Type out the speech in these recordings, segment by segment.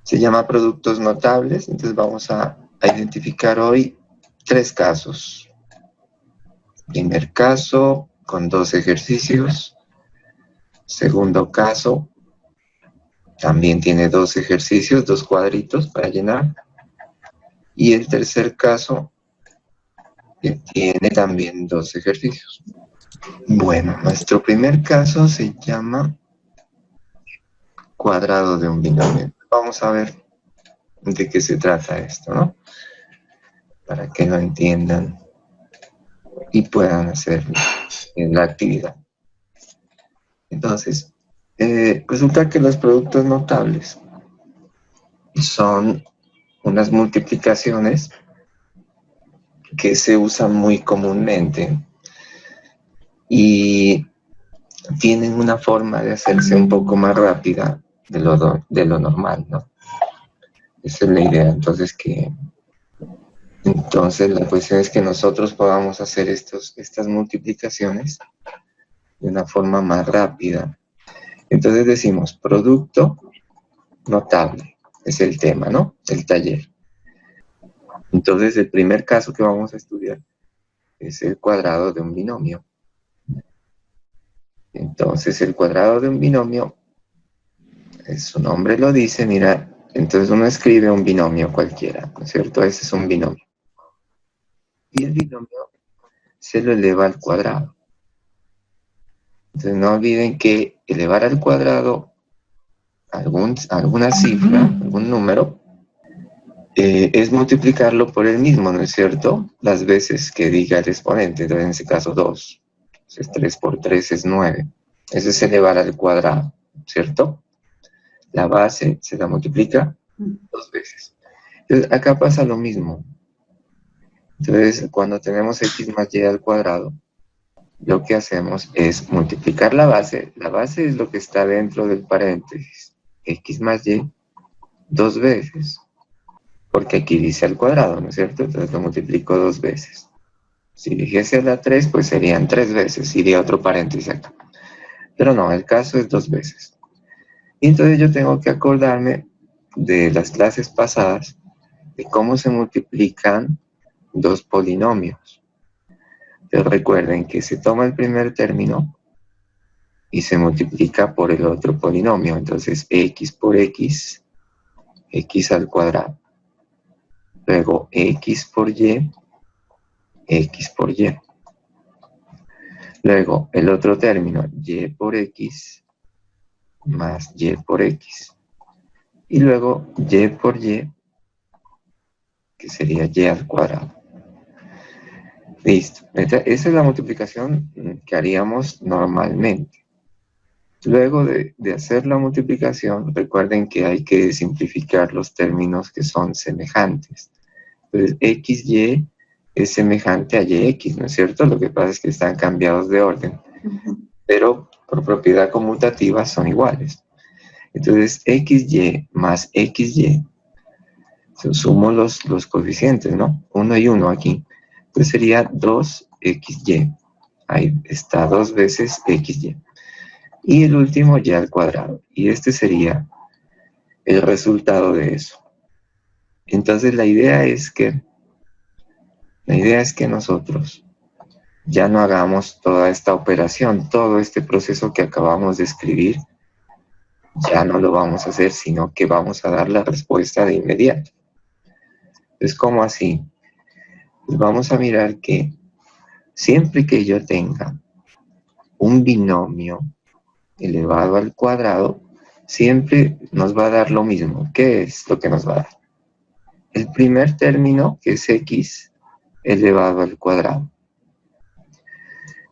Se llama productos notables, entonces vamos a identificar hoy 3 casos. Primer caso, con 2 ejercicios. Segundo caso, también tiene 2 ejercicios, 2 cuadritos para llenar. Y el tercer caso, que tiene también 2 ejercicios. Bueno, nuestro primer caso se llama cuadrado de un binomio. Vamos a ver de qué se trata esto, ¿no? Para que lo entiendan y puedan hacer la actividad. Entonces, resulta que los productos notables son unas multiplicaciones que se usan muy comúnmente y tienen una forma de hacerse un poco más rápida de lo normal, ¿no? Esa es la idea. Entonces la cuestión es que nosotros podamos hacer estas multiplicaciones de una forma más rápida. Entonces decimos producto notable, es el tema, ¿no? El taller. Entonces el primer caso que vamos a estudiar es el cuadrado de un binomio. Entonces el cuadrado de un binomio, su nombre lo dice, mira, entonces uno escribe un binomio cualquiera, ¿no es cierto? Ese es un binomio. Y el binomio se lo eleva al cuadrado. Entonces no olviden que elevar al cuadrado alguna cifra, algún número, es multiplicarlo por el mismo, ¿no es cierto? Las veces que diga el exponente, entonces en ese caso 2. Entonces 3 por 3 es 9. Eso es elevar al cuadrado, ¿cierto? La base se la multiplica 2 veces. Entonces acá pasa lo mismo. Entonces cuando tenemos x más y al cuadrado, lo que hacemos es multiplicar la base. La base es lo que está dentro del paréntesis. X más y 2 veces. Porque aquí dice al cuadrado, ¿no es cierto? Entonces lo multiplico 2 veces. Si dijese a la 3, pues serían 3 veces. Iría otro paréntesis acá. Pero no, el caso es 2 veces. Y entonces yo tengo que acordarme de las clases pasadas de cómo se multiplican 2 polinomios. Entonces recuerden que se toma el primer término y se multiplica por el otro polinomio. Entonces x por x, x al cuadrado. Luego x por y, x por y. Luego el otro término, y por x más y por x. Y luego y por y, que sería y al cuadrado. Listo. Esa es la multiplicación que haríamos normalmente. Luego de hacer la multiplicación, recuerden que hay que simplificar los términos que son semejantes. Entonces, xy es semejante a yx, ¿no es cierto? Lo que pasa es que están cambiados de orden, pero por propiedad conmutativa son iguales. Entonces, xy más xy, sumo los coeficientes, ¿no? 1 y 1 aquí. Entonces sería 2xy. Ahí está 2 veces xy. Y el último y al cuadrado. Y este sería el resultado de eso. Entonces la idea es que nosotros ya no hagamos toda esta operación, todo este proceso que acabamos de escribir, ya no lo vamos a hacer, sino que vamos a dar la respuesta de inmediato. Entonces, ¿cómo así? Pues vamos a mirar que siempre que yo tenga un binomio elevado al cuadrado, siempre nos va a dar lo mismo. ¿Qué es lo que nos va a dar? El primer término, que es x elevado al cuadrado.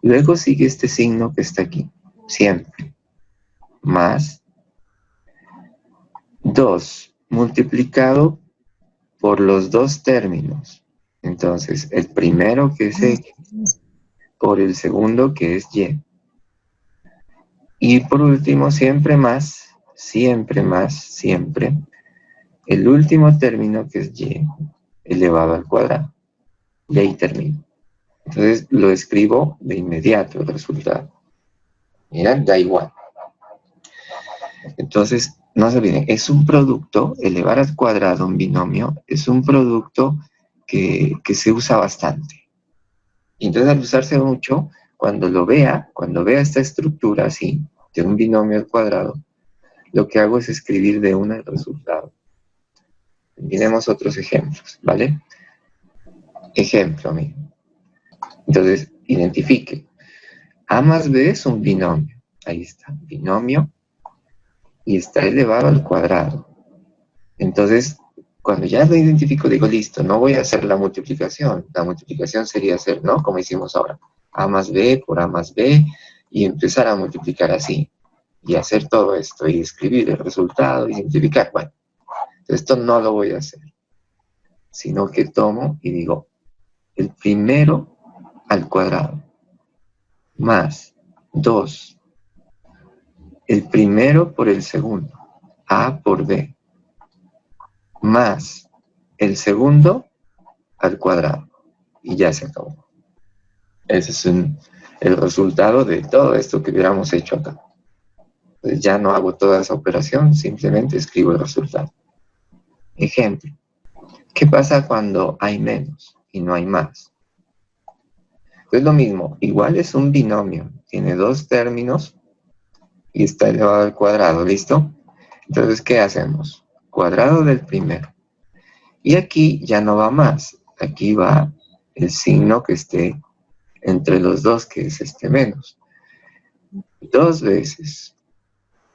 Luego sigue este signo que está aquí, siempre, más 2 multiplicado por los 2 términos. Entonces, el primero que es x por el segundo que es y. Y por último, siempre, el último término que es y elevado al cuadrado. Y ahí termino. Entonces lo escribo de inmediato el resultado. Mira, da igual. Entonces, no se olviden, es un producto, elevar al cuadrado un binomio, es un producto que se usa bastante. Y entonces al usarse mucho, cuando vea esta estructura así, de un binomio al cuadrado, lo que hago es escribir de una el resultado. Miremos otros ejemplos, ¿vale? Ejemplo, miren. Entonces, identifique. A más B es un binomio. Ahí está, binomio, y está elevado al cuadrado. Entonces, cuando ya lo identifico, digo, listo, no voy a hacer la multiplicación. La multiplicación sería hacer, ¿no? Como hicimos ahora. A más B por A más B, y empezar a multiplicar así. Y hacer todo esto, y escribir el resultado, y simplificar. Bueno, esto no lo voy a hacer. Sino que tomo y digo, el primero al cuadrado, más 2, el primero por el segundo, A por B, más el segundo al cuadrado. Y ya se acabó. Ese es el resultado de todo esto que hubiéramos hecho acá. Entonces ya no hago toda esa operación, simplemente escribo el resultado. Ejemplo. ¿Qué pasa cuando hay menos y no hay más? Es lo mismo, igual es un binomio, tiene dos términos y está elevado al cuadrado, ¿listo? Entonces, ¿qué hacemos? Cuadrado del primero. Y aquí ya no va más, aquí va el signo que esté entre los dos, que es este menos. Dos veces.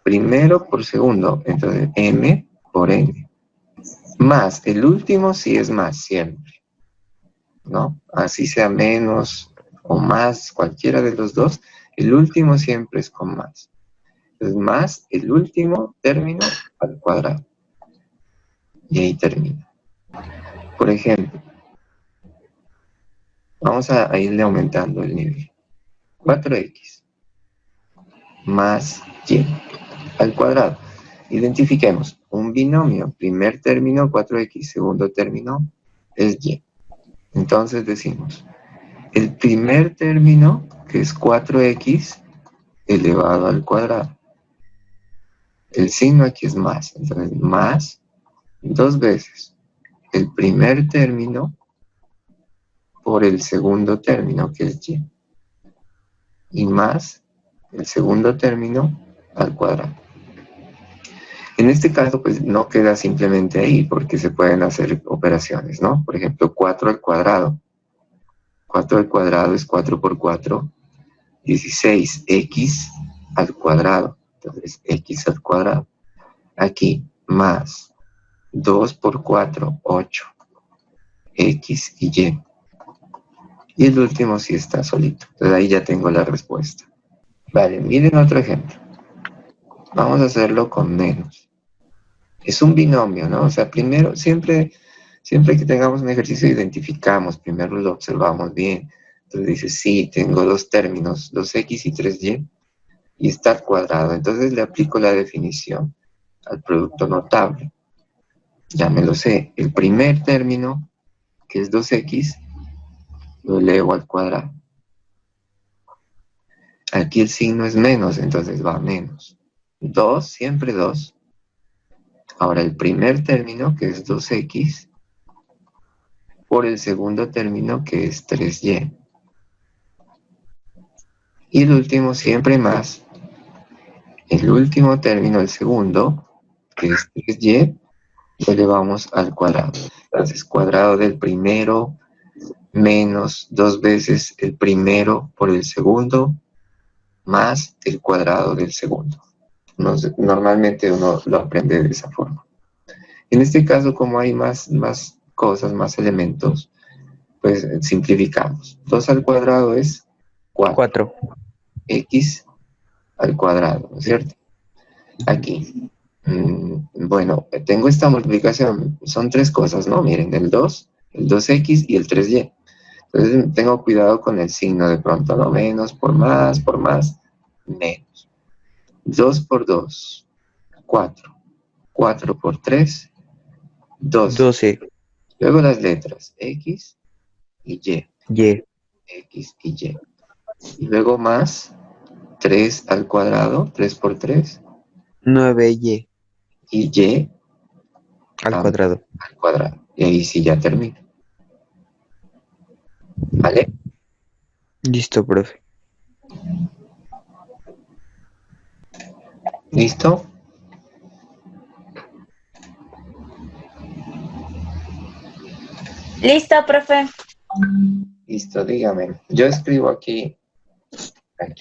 Primero por segundo, entonces m por n. Más, el último sí es más siempre, ¿no? Así sea menos o más, cualquiera de los dos, el último siempre es con más. Entonces, más el último término al cuadrado. Y ahí termina. Por ejemplo, vamos a irle aumentando el nivel. 4x más y al cuadrado. Identifiquemos un binomio. Primer término 4x, segundo término es y. Entonces decimos, el primer término, que es 4x elevado al cuadrado. El signo aquí es más, entonces más dos veces el primer término por el segundo término, que es y. Y más el segundo término al cuadrado. En este caso, pues no queda simplemente ahí, porque se pueden hacer operaciones, ¿no? Por ejemplo, 4 al cuadrado. 4 al cuadrado es 4 por 4, 16x al cuadrado. Entonces, x al cuadrado. Aquí, más 2 por 4, 8. X y y. Y el último sí está solito. Entonces ahí ya tengo la respuesta. Vale, miren otro ejemplo. Vamos a hacerlo con menos. Es un binomio, ¿no? O sea, primero, siempre que tengamos un ejercicio, identificamos, primero lo observamos bien. Entonces dice, sí, tengo dos términos, 2x y 3y, y está al cuadrado. Entonces le aplico la definición al producto notable. Ya me lo sé. El primer término, que es 2x, lo elevo al cuadrado. Aquí el signo es menos, entonces va menos. 2, siempre 2. Ahora el primer término, que es 2x, por el segundo término, que es 3y. Y el último siempre más. El último término, el segundo, que es 3y, lo elevamos al cuadrado. Entonces, cuadrado del primero menos dos veces el primero por el segundo, más el cuadrado del segundo. Normalmente uno lo aprende de esa forma. En este caso, como hay más cosas, más elementos, pues simplificamos. 2 al cuadrado es 4. 4. X al cuadrado, ¿no es cierto? Aquí. Bueno, tengo esta multiplicación. Son tres cosas, ¿no? Miren, el 2, el 2x y el 3y. Entonces tengo cuidado con el signo de pronto, ¿no? Menos por más, menos. 2 por 2, 4. 4 por 3, 12. 12. Luego las letras X y Y. Y. X y Y. Y luego más 3 al cuadrado, 3 por 3, 9y. y y Al cuadrado. al cuadrado. Y ahí sí ya termino. ¿Vale? Listo, profe. ¿Listo? Listo, profe. Listo, dígame. Yo escribo aquí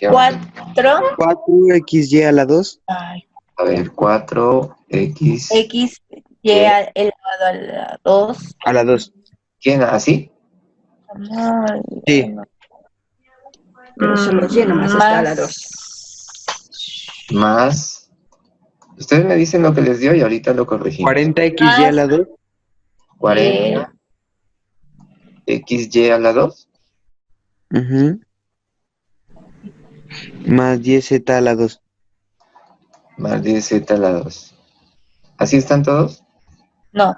abajo. 4 4xy a la 2. ay, A ver, 4x. x y Y. elevado a la 2. A la 2. ¿Quién? ¿Así? Sí. Pero solo y nomás está a la 2. Más. Ustedes me dicen lo que les dio y ahorita lo corregimos. 40xy a la 2. 40xy a la 2. Ujú. Más 10z a la 2. Más 10z a la 2. ¿Así están todos? No.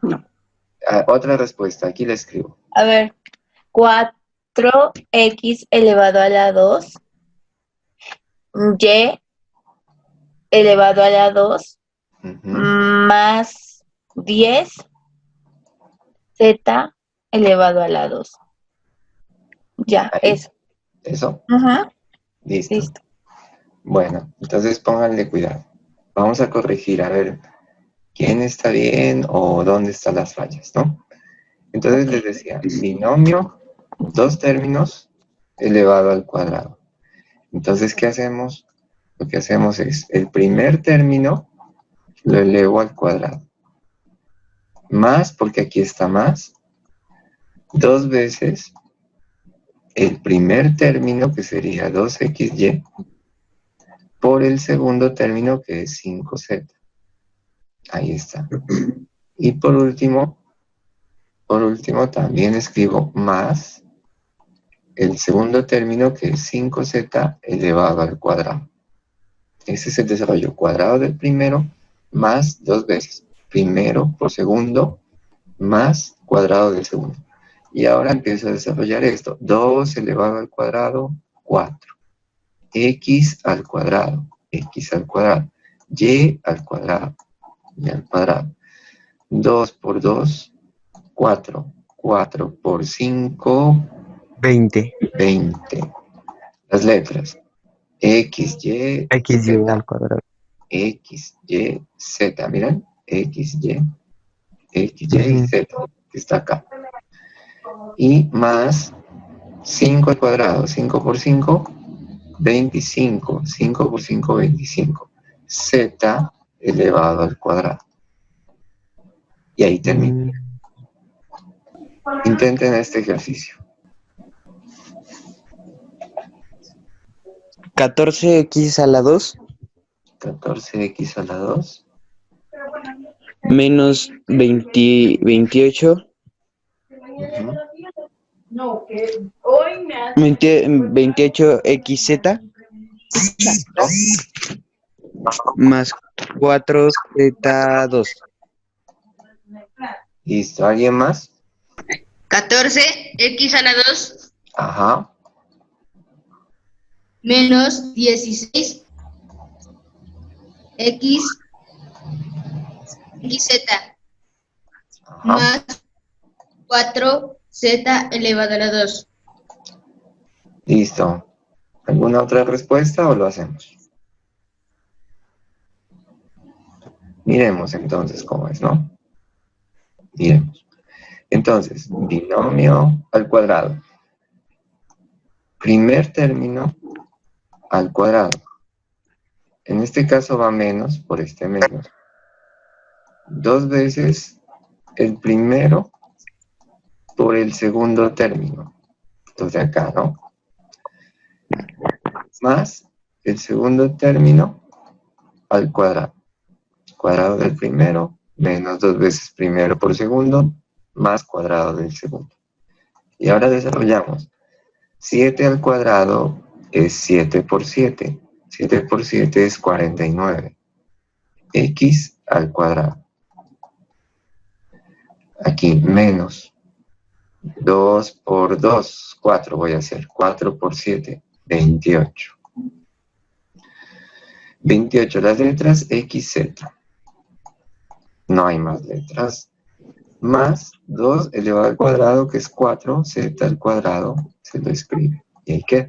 Ah, otra respuesta, aquí la escribo. A ver. 4x elevado a la 2. Y elevado a la 2. Ujú. Más 10 z elevado a la 2. Ya, Ahí. eso. ¿Eso? Ajá. Listo. Listo. Bueno, entonces pónganle cuidado. Vamos a corregir, a ver quién está bien o dónde están las fallas, ¿no? Entonces les decía, binomio, dos términos elevado al cuadrado. Entonces, ¿qué hacemos? Lo que hacemos es, el primer término lo elevo al cuadrado. Más, porque aquí está más, dos veces el primer término, que sería 2xy, por el segundo término, que es 5z. Ahí está. Y por último también escribo más el segundo término, que es 5z elevado al cuadrado. Ese es el desarrollo cuadrado del primero, más dos veces. Primero por segundo, más cuadrado del segundo. Y ahora empiezo a desarrollar esto. 2 elevado al cuadrado, 4. X al cuadrado, y al cuadrado, y al cuadrado. 2 por 2, 4. 4 por 5, 20. 20. Las letras. X, Y, xy al Z. cuadrado. X, Y, Z. Miren. X, y Z. Que está acá. Y más 5 al cuadrado. 5 por 5, 25. 5 por 5, 25. Z elevado al cuadrado. Y ahí termino. Intenten este ejercicio. 14x a la 2 14x a la 2. menos 28. Ujú. 28xz más 4z2. Listo. ¿Alguien más? 14x a la 2 Ajá. menos 16x xz Ajá. más 4z elevado a la 2. Listo. ¿Alguna otra respuesta o lo hacemos? Miremos entonces cómo es, ¿no? Miremos. Entonces, binomio al cuadrado. Primer término al cuadrado. En este caso va menos por este menos. Dos veces el primero por el segundo término. Entonces acá, ¿no? Más el segundo término al cuadrado. Cuadrado del primero menos dos veces primero por segundo más cuadrado del segundo. Y ahora desarrollamos. 7 al cuadrado es 7 por 7. 7 por 7 es 49. X al cuadrado. Aquí menos 2 por 2, 4 voy a hacer. 4 por 7, 28. 28 las letras, XZ. no hay más letras, más 2 elevado al cuadrado, que es 4z al cuadrado, se lo escribe. Y ahí queda.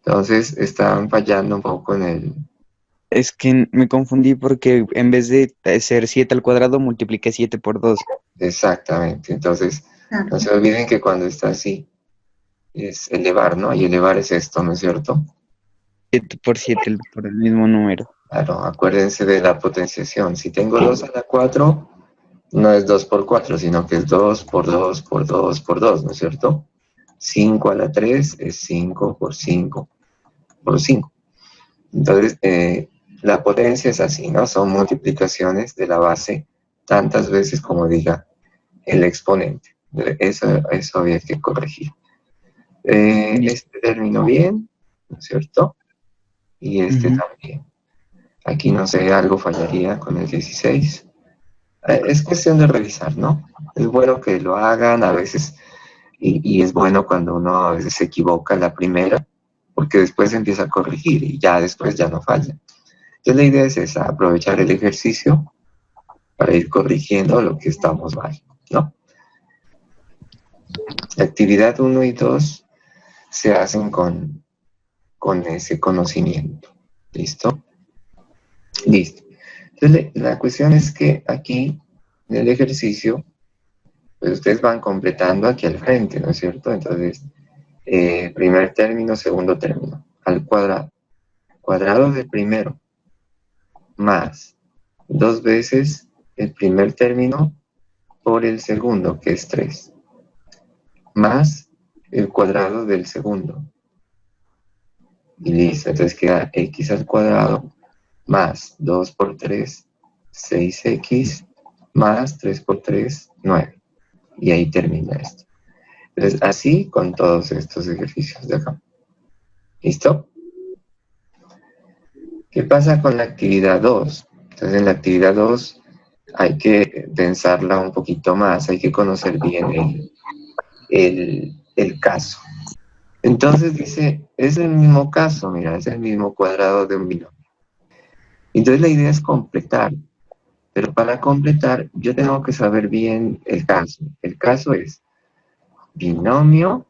Entonces, estaban fallando un poco en el... Es que me confundí porque en vez de ser 7 al cuadrado, multipliqué 7 por 2. Exactamente. Entonces, no se olviden que cuando está así, es elevar, ¿no? Y elevar es esto, ¿no es cierto? 7 por 7 por el mismo número. Claro, acuérdense de la potenciación. Si tengo 2 a la 4, no es 2 por 4, sino que es 2 por 2 por 2 por 2, ¿no es cierto? 5 a la 3 es 5 por 5 por 5. Entonces, la potencia es así, ¿no? Son multiplicaciones de la base tantas veces como diga el exponente. Eso había que corregir. Este término bien, ¿no es cierto? Y este también. Aquí no sé, algo fallaría con el 16. Es cuestión de revisar, ¿no? Es bueno que lo hagan a veces, y es bueno cuando uno a veces se equivoca en la primera, porque después empieza a corregir y ya después ya no falla. Entonces la idea es esa, aprovechar el ejercicio para ir corrigiendo lo que estamos mal, ¿no? La actividad 1 y 2 se hacen con ese conocimiento. ¿Listo? Listo. Entonces la cuestión es que aquí, en el ejercicio, pues ustedes van completando aquí al frente, ¿no es cierto? Entonces, primer término, segundo término, al cuadrado. Cuadrado del primero, más 2 veces el primer término por el segundo, que es 3, más el cuadrado del segundo. Y listo, entonces queda x al cuadrado más 2 por 3, 6x, más 3 por 3, 9. Y ahí termina esto. Entonces, así con todos estos ejercicios de acá. ¿Listo? ¿Qué pasa con la actividad 2? Entonces, en la actividad 2 hay que pensarla un poquito más, hay que conocer bien el caso. Entonces dice, es el mismo caso, mira, es el mismo cuadrado de un binomio. Entonces la idea es completar, pero para completar yo tengo que saber bien el caso. El caso es binomio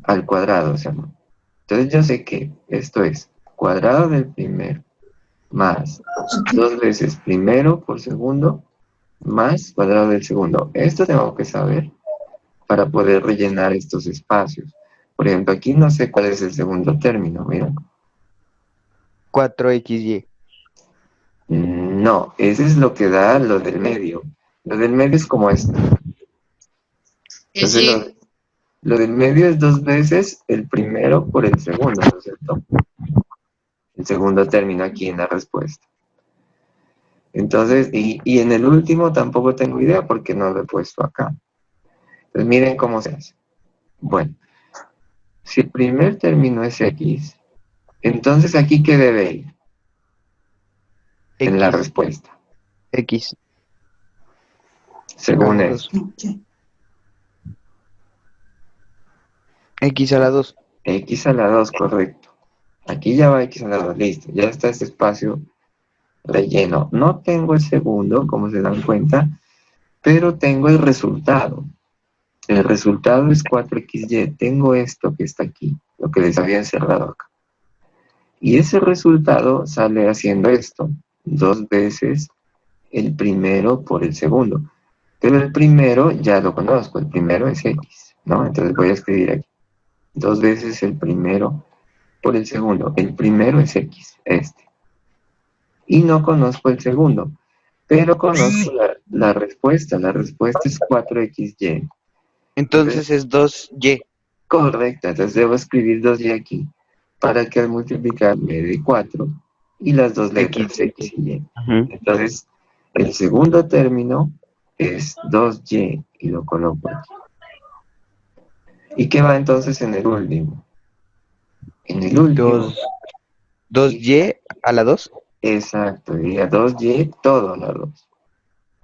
al cuadrado, o sea, ¿no? Entonces yo sé que esto es cuadrado del primero más 2 veces primero por segundo más cuadrado del segundo. Esto tengo que saber para poder rellenar estos espacios. Por ejemplo, aquí no sé cuál es el segundo término, mira. 4xy. No, ese es lo que da lo del medio. Lo del medio es como esto. Entonces lo del medio es 2 veces el primero por el segundo, ¿no es cierto? El segundo término aquí en la respuesta. Entonces, y en el último tampoco tengo idea porque no lo he puesto acá. Entonces miren cómo se hace. Bueno, si el primer término es x, entonces aquí ¿qué debe ir? En la respuesta, X. según A la esto. 2. X a la 2. X a la 2, correcto. Aquí ya va x a la 2, listo. Ya está este espacio relleno. No tengo el segundo, como se dan cuenta, pero tengo el resultado. El resultado es 4xy. Tengo esto que está aquí, lo que les había encerrado acá. Y ese resultado sale haciendo esto, 2 veces el primero por el segundo. Pero el primero ya lo conozco, el primero es x, ¿no? Entonces voy a escribir aquí, 2 veces el primero por el segundo. El primero es x, este. Y no conozco el segundo, pero conozco la respuesta. La respuesta es 4xy. Entonces es 2y. Correcto, entonces debo escribir 2y aquí para que al multiplicar me dé 4 y las dos letras x y y. Entonces, el segundo término es 2y y lo coloco aquí. ¿Y qué va entonces en el último? En el último. 2y a la 2. Exacto, diría 2y todo a la 2.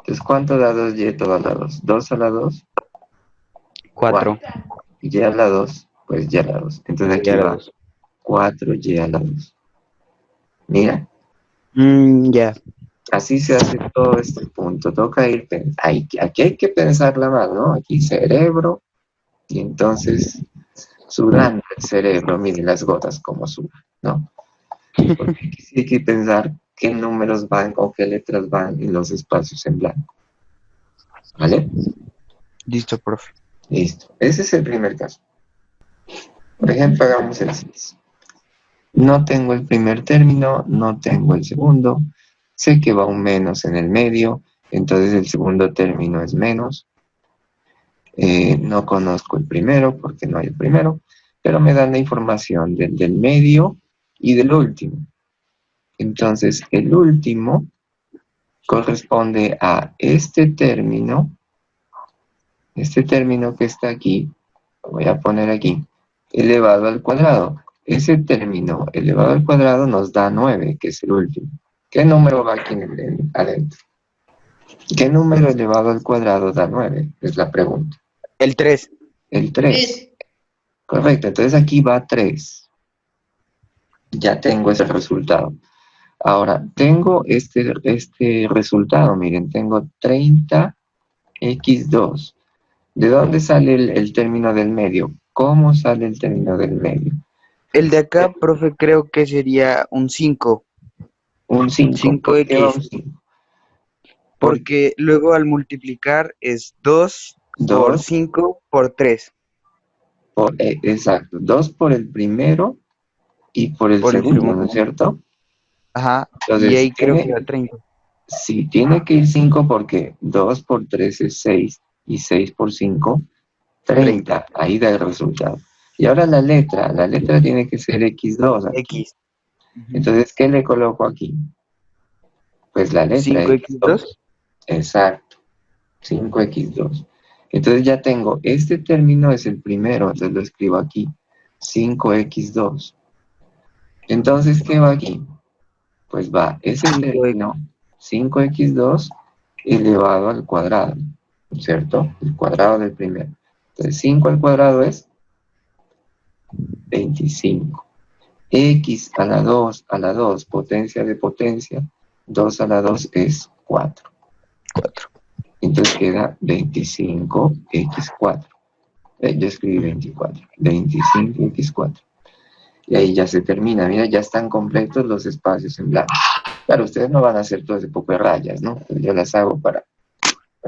Entonces, ¿cuánto da 2y todo a la 2? 2 a la 2, 4. Y y a la 2, pues y a la 2. Entonces Y aquí a la va 2. 4y a la 2. Mira, Ya. Así se hace todo este punto. Toca ir, aquí hay que pensarla más, ¿no? Aquí cerebro, y entonces sudando el cerebro, miren las gotas como sudan, ¿no? Porque aquí sí hay que pensar qué números van o qué letras van en los espacios en blanco. ¿Vale? Listo, profe. Listo. Ese es el primer caso. Por ejemplo, hagamos el 6. No tengo el primer término, no tengo el segundo. Sé que va un menos en el medio, entonces el segundo término es menos. No conozco el primero porque no hay el primero, pero me dan la información del medio y del último. Entonces, el último corresponde a este término que está aquí, lo voy a poner aquí, elevado al cuadrado. Ese término elevado al cuadrado nos da 9, que es el último. ¿Qué número va aquí adentro? ¿Qué número elevado al cuadrado da 9? Es la pregunta. El 3. El 3. Correcto, entonces aquí va 3. Ya tengo ese resultado. Ahora, tengo este resultado, miren, tengo 30x2. ¿De dónde sale el término del medio? ¿Cómo sale el término del medio? El de acá, profe, creo que sería un 5. Un 5. ¿Por qué va un 5x. 5? Porque luego al multiplicar es 2 por 2, 5 por 3. exacto, 2 por el primero y por el Por el segundo, ¿no segundo. es cierto? Ajá. Y Entonces, ahí creo que da 30. sí, tiene que ir 5 porque 2 por 3 es 6 y 6 por 5, 30. Ahí da el resultado. Y ahora la letra tiene que ser x2 aquí. X. Ujú. Entonces, ¿qué le coloco aquí? Pues la letra 5x2. x2. Exacto, 5x2. Entonces ya tengo, este término es el primero, entonces lo escribo aquí, 5x2. Entonces, ¿qué va aquí? Pues va ese 5x. término, 5x2 elevado al cuadrado, ¿cierto? El cuadrado del primero. Entonces, 5 al cuadrado es 25. X a la 2, potencia de potencia, 2 a la 2 es 4. 4. Entonces queda 25x4. Yo escribí 24. 25x4. Y ahí ya se termina. Mira, ya están completos los espacios en blanco. Claro, ustedes no van a hacer todo ese poco de rayas, ¿no? Yo las hago para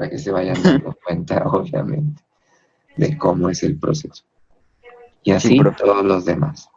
que se vayan dando cuenta, obviamente, de cómo es el proceso. Y Sí, así profe. todos los demás.